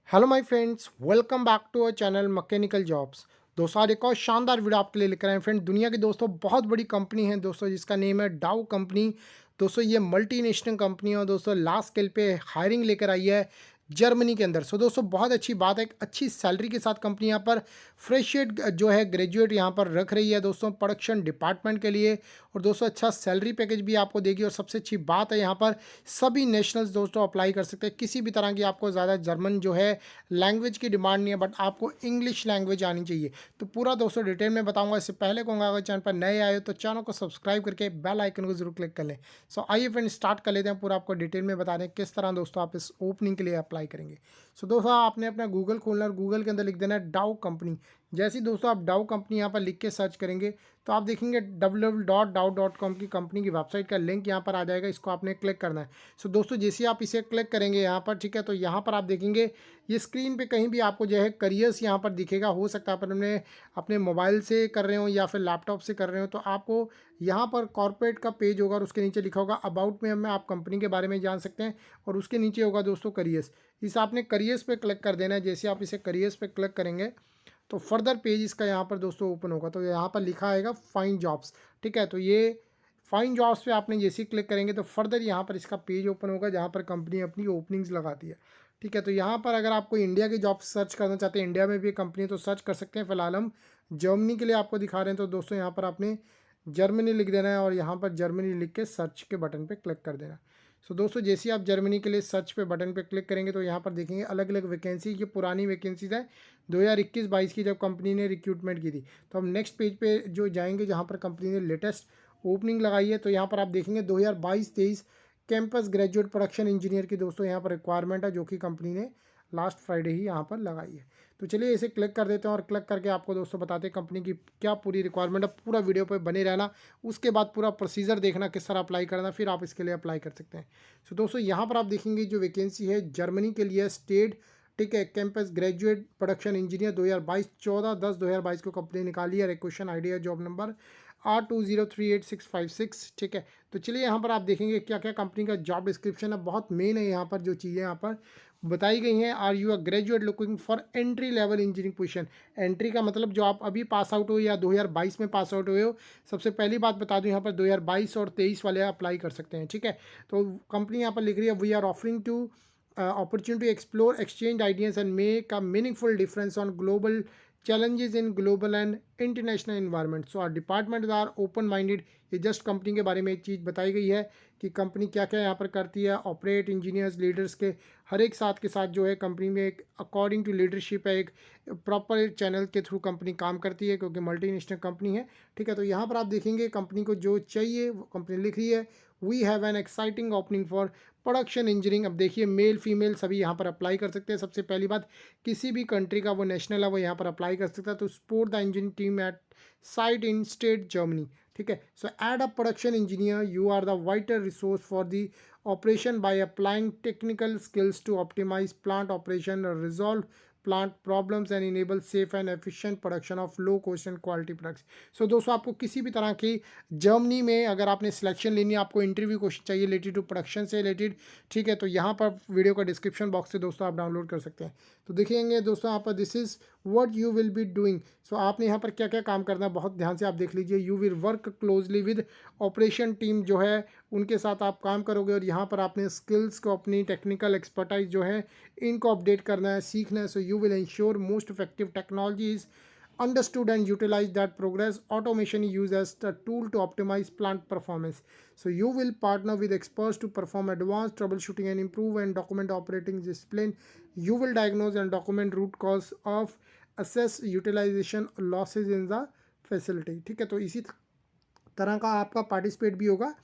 Hello my friends, welcome back to our channel mechanical jobs. दोस्तों आज एक और शानदार वीडियो आपके लिए लेकर आए हैं। फ्रेंड, दुनिया की दोस्तों बहुत बड़ी कंपनी है दोस्तों, जिसका नेम है डाउ कंपनी। दोस्तों ये मल्टीनेशनल कंपनी है और दोस्तों लास्ट स्केल पे हायरिंग लेकर आई है जर्मनी के अंदर। सो दोस्तों बहुत अच्छी बात है, एक अच्छी सैलरी के साथ कंपनी यहाँ पर फ्रेशेड जो है ग्रेजुएट यहाँ पर रख रही है दोस्तों प्रोडक्शन डिपार्टमेंट के लिए। और दोस्तों अच्छा सैलरी पैकेज भी आपको देगी। और सबसे अच्छी बात है यहाँ पर सभी नेशनल्स दोस्तों अप्लाई कर सकते हैं। किसी भी तरह की आपको ज़्यादा जर्मन जो है लैंग्वेज की डिमांड नहीं है, बट आपको इंग्लिश लैंग्वेज आनी चाहिए। तो पूरा दोस्तों डिटेल में बताऊंगा। इससे पहले कहूँगा अगर चैनल पर नए आए हो तो चैनल को सब्सक्राइब करके बेल आइकन को जरूर क्लिक कर लें। सो आइए फ्रेंड स्टार्ट कर लेते हैं। पूरा आपको डिटेल में बता दें किस तरह दोस्तों आप इस ओपनिंग के लिए अप्लाई करेंगे। सो दोस्तों आपने अपना गूगल खोलना और गूगल के अंदर लिख देना है डाउ कंपनी। जैसे ही दोस्तों आप डाउ कंपनी यहाँ पर लिख के सर्च करेंगे तो आप देखेंगे www.dow.com की कंपनी की वेबसाइट का लिंक यहाँ पर आ जाएगा। इसको आपने क्लिक करना है। सो दोस्तों जैसे आप इसे क्लिक करेंगे यहाँ पर, ठीक है, तो यहाँ पर आप देखेंगे ये स्क्रीन पे कहीं भी आपको जो है करियर्स यहाँ पर दिखेगा। हो सकता है अपने अपने मोबाइल से कर रहे हो या फिर लैपटॉप से कर रहे हो, तो आपको यहाँ पर कॉर्पोरेट का पेज होगा और उसके नीचे लिखा होगा अबाउट में आप कंपनी के बारे में जान सकते हैं। और उसके नीचे होगा दोस्तों करियर्स। इस आपने करियर्स पे क्लिक कर देना है। जैसे आप इसे करियर्स पे क्लिक करेंगे तो फर्दर पेज इसका यहाँ पर दोस्तों ओपन होगा। तो यहाँ पर लिखा आएगा फाइंड जॉब्स, ठीक है। तो ये फाइंड जॉब्स पे आपने जैसे ही क्लिक करेंगे तो फर्दर यहाँ पर इसका पेज ओपन होगा जहाँ पर कंपनी अपनी ओपनिंग्स लगाती है, ठीक है। तो यहाँ पर अगर आप कोई इंडिया की जॉब सर्च करना चाहते हैं, इंडिया में भी कंपनी तो सर्च कर सकते हैं। फिलहाल हम जर्मनी के लिए आपको दिखा रहे हैं। तो दोस्तों यहाँ पर आपने जर्मनी लिख देना है और यहाँ पर जर्मनी लिख के सर्च के बटन पर क्लिक कर देना। सो दोस्तों जैसे ही आप जर्मनी के लिए सर्च पे बटन पे क्लिक करेंगे तो यहाँ पर देखेंगे अलग अलग वैकेंसी। ये पुरानी वैकेंसीज है 2021-22 की, जब कंपनी ने रिक्रूटमेंट की थी। तो हम नेक्स्ट पेज पे जो जाएंगे जहाँ पर कंपनी ने लेटेस्ट ओपनिंग लगाई है, तो यहाँ पर आप देखेंगे 2022-23 कैंपस ग्रेजुएट प्रोडक्शन इंजीनियर की दोस्तों यहाँ पर रिक्वायरमेंट है, जो कि कंपनी ने लास्ट फ्राइडे ही यहाँ पर लगाई है। तो चलिए इसे क्लिक कर देते हैं और क्लिक करके आपको दोस्तों बताते हैं कंपनी की क्या पूरी रिक्वायरमेंट है। पूरा वीडियो पे बने रहना, उसके बाद पूरा प्रोसीजर देखना किस तरह अप्लाई करना, फिर आप इसके लिए अप्लाई कर सकते हैं। सो दोस्तों यहाँ पर आप देखेंगे जो वैकेंसी है जर्मनी के लिए स्टेट, ठीक है, कैंपस ग्रेजुएट प्रोडक्शन इंजीनियर 2022 14/10/2022 को कंपनी निकाली है। रिक्वेशन आईडी है जॉब नंबर R20385656, ठीक है। तो चलिए यहाँ पर आप देखेंगे क्या क्या कंपनी का जॉब डिस्क्रिप्शन है। बहुत मेन है यहाँ पर जो चीज़ें यहाँ पर बताई गई हैं। Are you a graduate looking for entry level engineering position. Entry का मतलब जो आप अभी पास आउट हो या 2022 में पास आउट हुए हो। सबसे पहली बात बता दूं यहाँ पर 2022 और 23 वाले अप्लाई कर सकते हैं, ठीक है। तो कंपनी यहाँ पर लिख रही है we are offering to opportunity to explore, exchange ideas and make a meaningful difference on global challenges in global and international environment. So our departments are open minded. ये जस्ट कंपनी के बारे में एक चीज़ बताई गई है कि कंपनी क्या क्या यहाँ पर करती है। ऑपरेट इंजीनियर्स लीडर्स के हर एक साथ के साथ जो है कंपनी में एक अकॉर्डिंग टू लीडरशिप है, एक प्रॉपर चैनल के थ्रू कंपनी काम करती है क्योंकि मल्टीनेशनल कंपनी है, ठीक है। तो यहाँ पर आप देखेंगे कंपनी को जो चाहिए वो कंपनी लिख रही है we have an exciting opening for production engineering. अब देखिए मेल फीमेल सभी यहाँ पर अप्लाई कर सकते हैं। सबसे पहली बात किसी भी कंट्री का वो नेशनल है वो यहाँ पर अप्लाई कर सकता है। तो support the engineering team at site in state Germany, ठीक है। So as a production engineer you are the vital resource for the operation by applying technical skills to optimize plant operation और resolve plant problems and enable safe and efficient production of low cost and quality products. So दोस्तों आपको किसी भी तरह की Germany में अगर आपने सिलेक्शन लेनी है, आपको इंटरव्यू क्वेश्चन चाहिए रिलेटेड टू प्रोडक्शन से रिलेटेड, ठीक है, तो यहाँ पर वीडियो का डिस्क्रिप्शन बॉक्स से दोस्तों आप डाउनलोड कर सकते हैं। तो देखेंगे दोस्तों यहाँ पर this is what you will be doing. So आपने यहाँ पर क्या क्या काम करना है बहुत ध्यान से आप देख लीजिए। You will work closely with operation team जो है उनके साथ आप काम करोगे और यहाँ पर आपने स्किल्स को अपनी टेक्निकल एक्सपर्टाइज जो है इनको अपडेट करना है, सीखना है। So you will ensure most effective technology is understood and utilize that progress. Automation is used as a tool to optimize plant performance. So you will partner with experts to perform advanced troubleshooting and improve and document operating discipline. You will diagnose and document root cause of assess utilization losses in the facility, ठीक है। तो इसी तरह का आपका participate भी होगा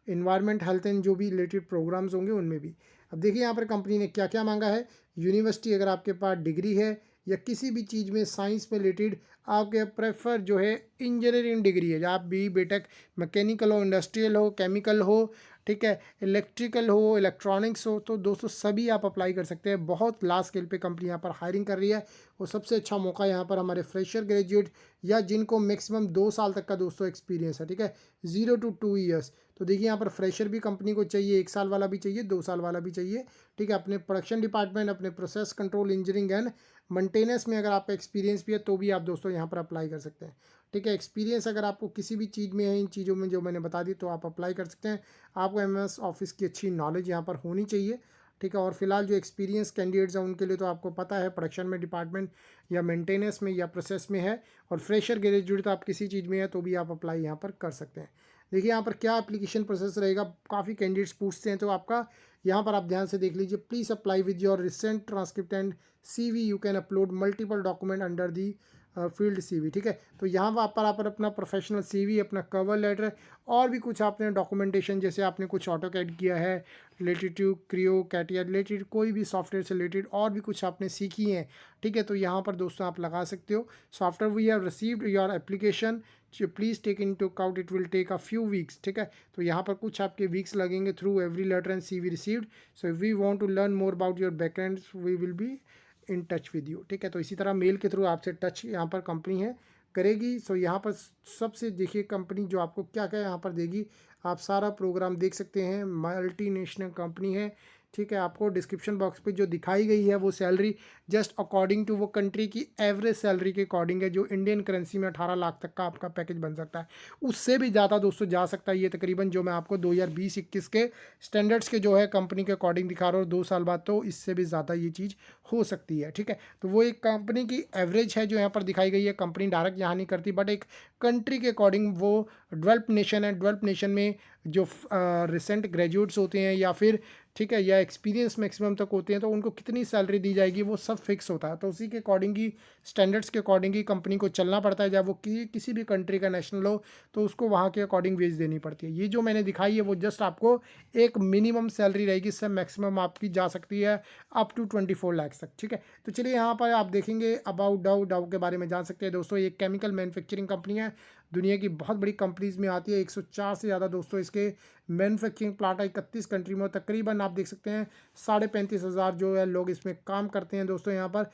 environment health and जो भी रिलेटेड प्रोग्राम्स होंगे उनमें भी। अब देखिए यहाँ पर कंपनी ने क्या क्या मांगा है। यूनिवर्सिटी अगर आपके पास डिग्री है या किसी भी चीज़ में साइंस में रिलेटेड आपके प्रेफर जो है इंजीनियरिंग डिग्री है, आप बी बेटेक मैकेनिकल हो, इंडस्ट्रियल हो, केमिकल हो, ठीक है, इलेक्ट्रिकल हो, इलेक्ट्रॉनिक्स हो, तो दोस्तों सभी आप अप्लाई कर सकते हैं। बहुत लार्ज स्केल पे कंपनी यहाँ पर हायरिंग कर रही है और सबसे अच्छा मौका यहाँ पर हमारे फ्रेशर ग्रेजुएट या जिनको मैक्सिमम 2 साल तक का दोस्तों एक्सपीरियंस है, ठीक है, 0 to 2 ईयर्स। तो देखिए यहाँ पर फ्रेशर भी कंपनी को चाहिए, 1 साल वाला भी चाहिए, 2 साल वाला भी चाहिए, ठीक है। अपने प्रोडक्शन डिपार्टमेंट, अपने process control engineering and maintenance में अगर आपका एक्सपीरियंस भी है तो भी आप दोस्तों यहाँ पर अप्लाई कर सकते हैं, ठीक है। एक्सपीरियंस अगर आपको किसी भी चीज़ में है, इन चीज़ों में जो मैंने बता दी, तो आप अप्लाई कर सकते हैं। आपको एमएस ऑफिस की अच्छी नॉलेज यहाँ पर होनी चाहिए, ठीक है। और फिलहाल जो एक्सपीरियंस कैंडिडेट्स हैं उनके लिए तो आपको पता है प्रोडक्शन में डिपार्टमेंट या मेंटेनेंस में या प्रोसेस में है, और फ्रेशर ग्रेजुएट तो आप किसी चीज़ में है तो भी आप अप्लाई यहाँ पर कर सकते हैं। देखिए यहाँ पर क्या एप्लीकेशन प्रोसेस रहेगा, काफ़ी कैंडिडेट्स पूछते हैं, तो आपका यहाँ पर आप ध्यान से देख लीजिए। Please apply with your recent transcript and CV। You can upload multiple document under the field CV, ठीक है। तो यहाँ पर आप अपना प्रोफेशनल CV, अपना कवर लेटर और भी कुछ आपने डॉक्यूमेंटेशन, जैसे आपने कुछ ऑटो कैड किया है related to Creo CATIA related, कोई भी सॉफ्टवेयर से रिलेटेड और भी कुछ आपने सीखी हैं, ठीक है, तो यहाँ पर दोस्तों आप लगा सकते हो। Software we have received your application, please take into account, it will take a few weeks, ठीक है। तो यहाँ पर कुछ आपके वीक्स लगेंगे through every letter and CV received. So if we want to learn more about your backend we will be in touch with you, ठीक है। तो इसी तरह मेल के थ्रू आपसे टच यहाँ पर कंपनी है करेगी। सो यहाँ पर सबसे देखिए कंपनी जो आपको क्या क्या यहाँ पर देगी, आप सारा प्रोग्राम देख सकते हैं। मल्टीनेशनल कंपनी है, ठीक है। आपको डिस्क्रिप्शन बॉक्स पे जो दिखाई गई है वो सैलरी जस्ट अकॉर्डिंग टू वो कंट्री की एवरेज सैलरी के अकॉर्डिंग है, जो इंडियन करेंसी में 18 लाख तक का आपका पैकेज बन सकता है। उससे भी ज़्यादा दोस्तों जा सकता है। ये तकरीबन जो मैं आपको 2020-21 के स्टैंडर्ड्स के जो है कंपनी के अकॉर्डिंग दिखा रहा हूँ, 2 साल बाद तो इससे भी ज़्यादा ये चीज़ हो सकती है, ठीक है। तो वो एक कंपनी की एवरेज है जो यहाँ पर दिखाई गई है। कंपनी डायरेक्ट यहाँ नहीं करती, बट एक कंट्री के अकॉर्डिंग वो डेवलप नेशन है, डेवलप नेशन में जो रिसेंट ग्रेजुएट्स होते हैं या फिर, ठीक है, या एक्सपीरियंस मैक्सिमम तक होते हैं, तो उनको कितनी सैलरी दी जाएगी वो सब फिक्स होता है। तो उसी के अकॉर्डिंग ही, स्टैंडर्ड्स के अकॉर्डिंग ही कंपनी को चलना पड़ता है। जब वो किसी भी कंट्री का नेशनल हो तो उसको वहाँ के अकॉर्डिंग वेज देनी पड़ती है। ये जो मैंने दिखाई है वो जस्ट आपको एक मिनिमम सैलरी रहेगी, इससे मैक्सिमम आपकी जा सकती है अप टू 24 लाख तक, ठीक है। तो चलिए यहाँ पर आप देखेंगे अबाउट डाउ, डाउ के बारे में जान सकते हैं दोस्तों। ये केमिकल मैन्युफैक्चरिंग कंपनी है, दुनिया की बहुत बड़ी कंपनीज में आती है। 104 से ज़्यादा दोस्तों इसके मैन्युफैक्चरिंग प्लांट 31 कंट्री में, तकरीबन आप देख सकते हैं 35,500 जो है लोग इसमें काम करते हैं दोस्तों। यहाँ पर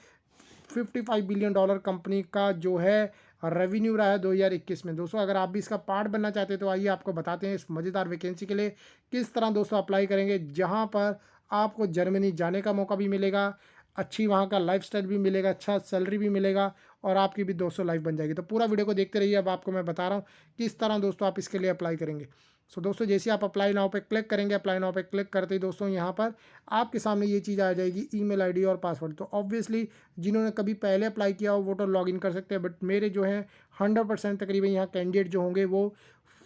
$55 बिलियन कंपनी का जो है रेवेन्यू रहा है 2021 में दोस्तों। अगर आप भी इसका पार्ट बनना चाहते हैं तो आइए आपको बताते हैं इस मज़ेदार वैकेंसी के लिए किस तरह दोस्तों अप्लाई करेंगे, जहाँ पर आपको जर्मनी जाने का मौका भी मिलेगा, अच्छी वहाँ का लाइफस्टाइल भी मिलेगा, अच्छा सैलरी भी मिलेगा, और आपकी भी दोस्तों लाइफ बन जाएगी। तो पूरा वीडियो को देखते रहिए। अब आपको मैं बता रहा हूँ किस तरह दोस्तों आप इसके लिए अप्लाई करेंगे। सो दोस्तों जैसे आप अप्लाई नाउ पे क्लिक करेंगे, अप्लाई नाउ पे क्लिक करते ही दोस्तों यहाँ पर आपके सामने ये चीज़ आ जाएगी, ईमेल आईडी और पासवर्ड। तो ऑब्वियसली जिन्होंने कभी पहले अप्लाई किया हो वो तो लॉगिन कर सकते हैं, बट मेरे जो है 100% तकरीबन यहाँ कैंडिडेट जो होंगे वो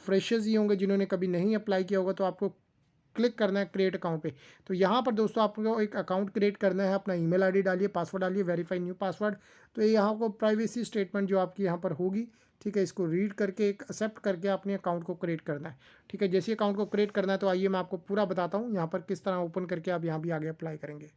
फ्रेशर्स ही होंगे। जिन्होंने कभी नहीं अप्लाई किया होगा तो आपको क्लिक करना है क्रिएट अकाउंट पे। तो यहाँ पर दोस्तों आपको एक अकाउंट क्रिएट करना है, अपना ईमेल आईडी डालिए, पासवर्ड डालिए, वेरीफाई न्यू पासवर्ड। तो ये यहाँ को प्राइवेसी स्टेटमेंट जो आपकी यहाँ पर होगी, ठीक है, इसको रीड करके एक एक्सेप्ट करके अपने अकाउंट को क्रिएट करना है, ठीक है। जैसे अकाउंट को क्रिएट करना है तो आइए मैं आपको पूरा बताता हूँ यहाँ पर किस तरह ओपन करके आप यहाँ भी आगे अप्लाई करेंगे।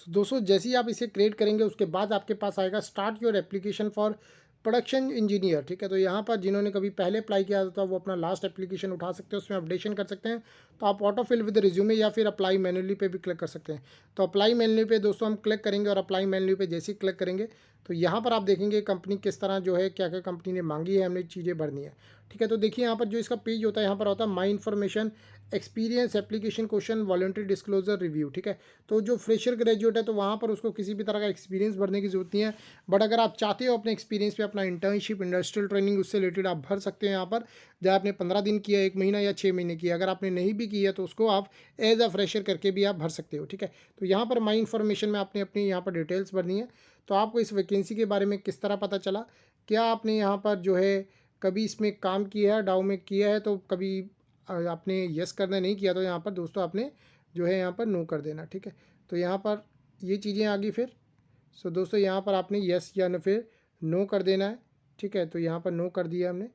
दोस्तों जैसे ही आप इसे क्रिएट करेंगे उसके बाद आपके पास आएगा start your application for production engineer, ठीक है। तो यहाँ पर जिन्होंने कभी पहले अप्लाई किया था वो अपना लास्ट एप्लीकेशन उठा सकते हैं, उसमें अपडेशन कर सकते हैं। तो आप ऑटो फिल विद रिज्यूमे या फिर अप्लाई मैन्युअली पे भी क्लिक कर सकते हैं। तो अप्लाई मैन्युअली पे दोस्तों हम क्लिक करेंगे, और अप्लाई मैन्युअली पे जैसे ही क्लिक करेंगे तो यहाँ पर आप देखेंगे कंपनी किस तरह जो है क्या क्या कंपनी ने मांगी है, हमने चीज़ें भरनी है, ठीक है। तो देखिए यहाँ पर जो इसका पेज होता है, यहाँ पर होता है my information, experience, application question, voluntary disclosure, review, ठीक है। तो जो फ्रेशर ग्रेजुएट है तो वहाँ पर उसको किसी भी तरह का एक्सपीरियंस भरने की जरूरत नहीं है, बट अगर आप चाहते हो अपने एक्सपीरियंस पे अपना इंटर्नशिप, इंडस्ट्रियल ट्रेनिंग उससे रिलेटेड आप भर सकते हैं यहाँ पर। जहाँ आपने 15 दिन किया, 1 महीना या 6 महीने किया, अगर आपने नहीं भी किया तो उसको आप एज अ फ्रेशर करके भी आप भर सकते हो, ठीक है। तो यहाँ पर माई इन्फॉर्मेशन में आपने अपनी यहाँ पर डिटेल्स भरनी है। तो आपको इस वैकेंसी के बारे में किस तरह पता चला, क्या आपने यहाँ पर जो है कभी इसमें काम किया है, डाउ में किया है, तो कभी आपने यस करना नहीं किया तो यहाँ पर दोस्तों आपने जो है यहाँ पर नो कर देना, ठीक है। तो यहाँ पर ये चीज़ें आ गई फिर। सो दोस्तों यहाँ पर आपने यस या न फिर नो कर देना है, ठीक है। तो यहाँ पर नो कर दिया हमने,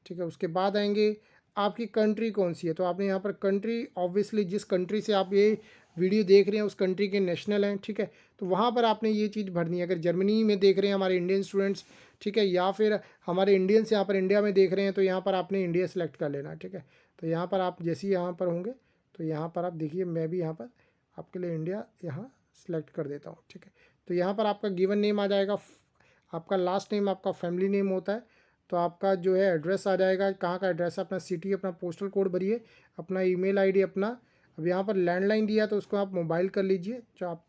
ठीक है। उसके बाद आएंगे आपकी कंट्री कौन सी है, तो आपने यहाँ पर कंट्री ऑब्वियसली जिस कंट्री से आप ये वीडियो देख रहे हैं उस कंट्री के नेशनल हैं, ठीक है। तो वहाँ पर आपने ये चीज़ भरनी है। अगर जर्मनी में देख रहे हैं हमारे इंडियन स्टूडेंट्स, ठीक है, या फिर हमारे इंडियंस यहाँ पर इंडिया में देख रहे हैं तो यहाँ पर आपने इंडिया सेलेक्ट कर लेना, ठीक है। तो यहाँ पर आप जैसे ही यहाँ पर होंगे तो यहाँ पर आप देखिए मैं भी यहाँ पर आपके लिए इंडिया यहाँ सेलेक्ट कर देता हूँ, ठीक है। तो यहाँ पर आपका गिवन नेम आ जाएगा, आपका लास्ट नेम आपका फैमिली नेम होता है। तो आपका जो है एड्रेस आ जाएगा, कहाँ का एड्रेस है, अपना सिटी, अपना पोस्टल कोड भरिए, अपना ईमेल आईडी अपना। अब यहाँ पर लैंडलाइन दिया तो उसको आप मोबाइल कर लीजिए, जो आप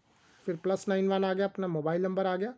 फिर +91 आ गया, अपना मोबाइल नंबर आ गया।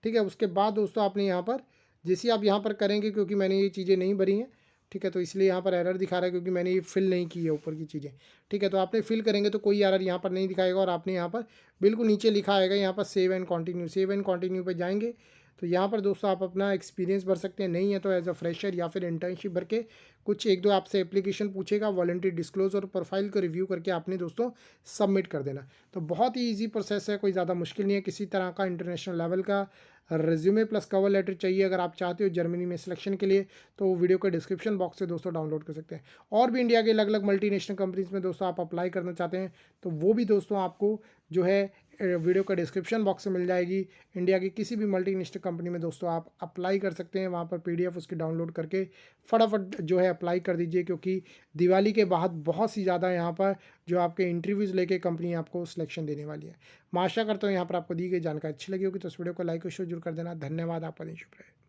ठीक है, उसके बाद दोस्तों आपने यहाँ पर जैसे आप यहाँ पर करेंगे, क्योंकि मैंने ये चीज़ें नहीं भरी हैं, ठीक है, तो इसलिए यहाँ पर एरर दिखा रहा है, क्योंकि मैंने ये फिल नहीं की है ऊपर की चीज़ें। ठीक है, तो आपने फिल करेंगे तो कोई एरर यहाँ पर नहीं दिखाएगा, और आपने यहाँ पर बिल्कुल नीचे लिखा आएगा यहाँ पर save and continue, save and continue पे जाएंगे तो यहाँ पर दोस्तों आप अपना एक्सपीरियंस भर सकते हैं, नहीं है तो एज अ फ्रेशर या फिर इंटर्नशिप भर के कुछ एक दो आपसे एप्लीकेशन पूछेगा, वॉलंटरी डिस्क्लोज और प्रोफाइल को रिव्यू करके आपने दोस्तों सबमिट कर देना। तो बहुत ही ईजी प्रोसेस है, कोई ज़्यादा मुश्किल नहीं है। किसी तरह का इंटरनेशनल लेवल का रेज्यूमे प्लस कवर लेटर चाहिए अगर आप चाहते हो जर्मनी में सिलेक्शन के लिए, तो वो वीडियो के डिस्क्रिप्शन बॉक्स से दोस्तों डाउनलोड कर सकते हैं। और भी इंडिया के अलग अलग मल्टीनेशनल कंपनीज में दोस्तों आप अप्लाई करना चाहते हैं तो वो भी दोस्तों आपको जो है वीडियो का डिस्क्रिप्शन बॉक्स से मिल जाएगी। इंडिया की किसी भी मल्टीनेशनल कंपनी में दोस्तों आप अप्लाई कर सकते हैं, वहाँ पर PDF उसकी डाउनलोड करके फटाफट जो है अप्लाई कर दीजिए, क्योंकि दिवाली के बाद बहुत सी ज़्यादा यहाँ पर जो आपके इंटरव्यूज़ लेके कंपनी आपको सिलेक्शन देने वाली है। मैं आशा करता हूँ यहाँ पर आपको दी गई जानकारी अच्छी लगी होगी, तो इस वीडियो को लाइक और शेयर जरूर कर देना। धन्यवाद, आपका दिन शुभ रहे।